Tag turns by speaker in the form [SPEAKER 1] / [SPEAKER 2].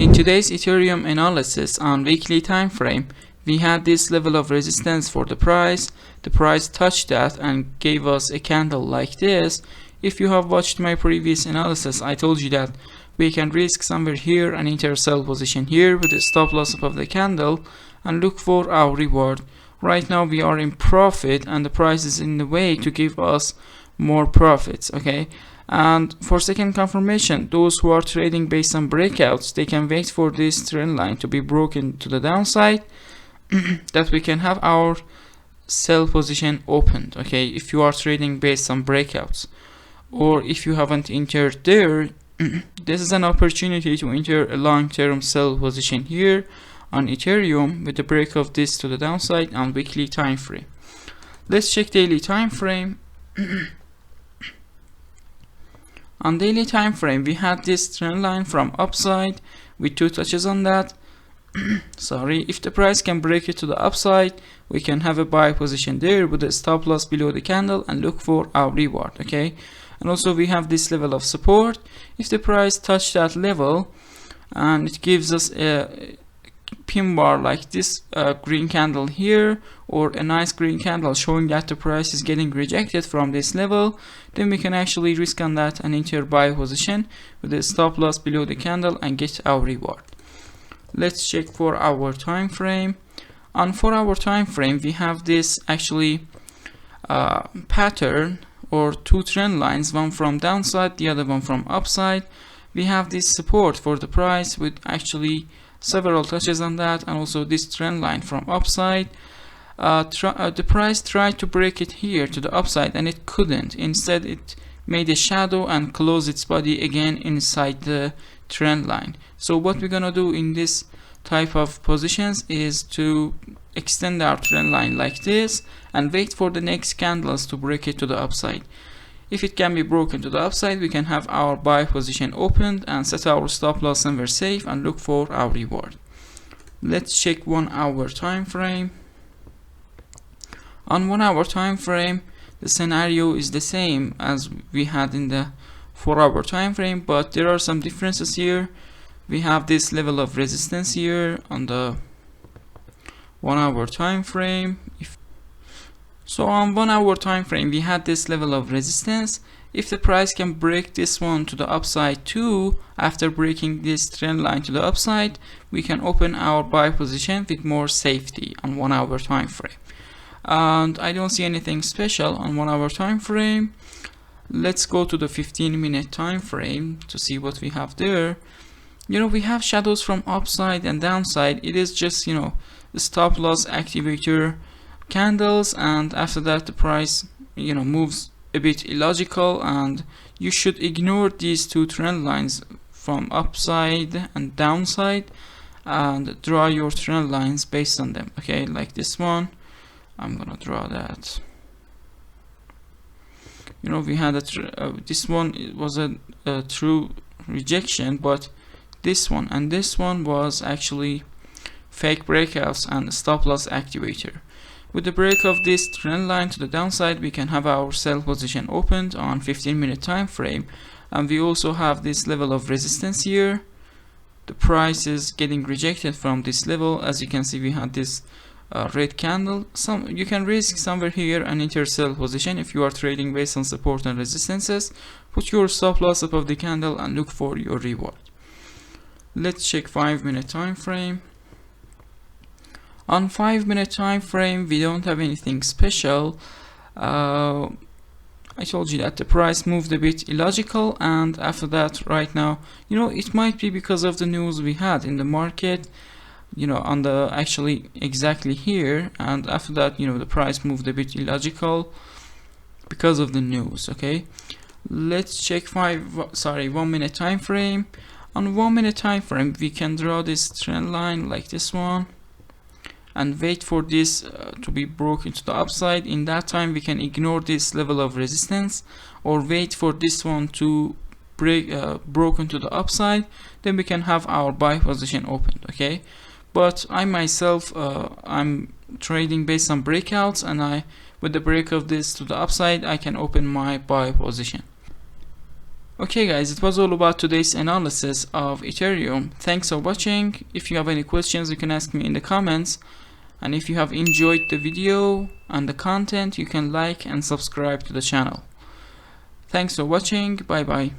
[SPEAKER 1] In today's Ethereum analysis on weekly time frame, we had this level of resistance for the price. The price touched that and gave us a candle like this. If you have watched my previous analysis, I told you that we can risk somewhere here and enter a sell position here with a stop loss above the candle and look for our reward. Right now we are in profit and the price is in the way to give us more profits, okay? And for second confirmation, those who are trading based on breakouts, they can wait for this trend line to be broken to the downside that we can have our sell position opened, okay? If you are trading based on breakouts, or if you haven't entered there, this is an opportunity to enter a long-term sell position here on Ethereum with the break of this to the downside on weekly time frame. Let's check daily time frame. On daily time frame, we had this trend line from upside with two touches on that. Sorry, if the price can break it to the upside, we can have a buy position there with a stop loss below the candle and look for our reward, okay? And also we have this level of support. If the price touch that level and it gives us a pin bar like this green candle here, or a nice green candle showing that the price is getting rejected from this level, then we can actually risk on that and enter buy position with a stop loss below the candle and get our reward. Let's check 4 hour time frame. On 4 hour time frame, we have this actually pattern or two trend lines, one from downside, the other one from upside. We have this support for the price with actually several touches on that, and also this trend line from upside. The price tried to break it here to the upside and it couldn't. Instead it made a shadow and closed its body again inside the trend line. So what we're gonna do in this type of positions is to extend our trend line like this and wait for the next candles to break it to the upside. If it can be broken to the upside, we can have our buy position opened and set our stop loss somewhere safe and look for our reward. Let's check 1 hour time frame. On 1 hour time frame, the scenario is the same as we had in the 4 hour time frame, but there are some differences here. We have this level of resistance here on the 1 hour time frame. So on 1 hour time frame, we had this level of resistance. If the price can break this one to the upside too, after breaking this trend line to the upside, we can open our buy position with more safety on 1 hour time frame. And I don't see anything special on 1 hour time frame. Let's go to the 15-minute time frame to see what we have there. You know, we have shadows from upside and downside. It is just, you know, the stop loss activator candles, and after that the price, you know, moves a bit illogical, and you should ignore these two trend lines from upside and downside and draw your trend lines based on them, okay? Like this one, I'm gonna draw that. You know, we had this one, it was a true rejection, but this one and this one was actually fake breakouts and stop loss activator. With the break of this trend line to the downside, we can have our sell position opened on 15-minute time frame, and we also have this level of resistance here. The price is getting rejected from this level. As you can see, we had this red candle. You can risk somewhere here and enter sell position if you are trading based on support and resistances. Put your stop loss above the candle and look for your reward. Let's check 5-minute time frame. On 5-minute time frame, we don't have anything special. I told you that the price moved a bit illogical, and after that, right now, you know, it might be because of the news we had in the market, you know, on the actually exactly here, and after that, you know, the price moved a bit illogical because of the news, okay? Let's check 1 minute time frame. On 1 minute time frame, we can draw this trend line like this one and wait for this to be broken to the upside. In that time, we can ignore this level of resistance or wait for this one to break broken to the upside. Then we can have our buy position opened, okay? But I myself, I'm trading based on breakouts, and with the break of this to the upside, I can open my buy position. Okay guys, it was all about today's analysis of Ethereum. Thanks for watching. If you have any questions, you can ask me in the comments. And if you have enjoyed the video and the content, you can like and subscribe to the channel. Thanks for watching. Bye bye.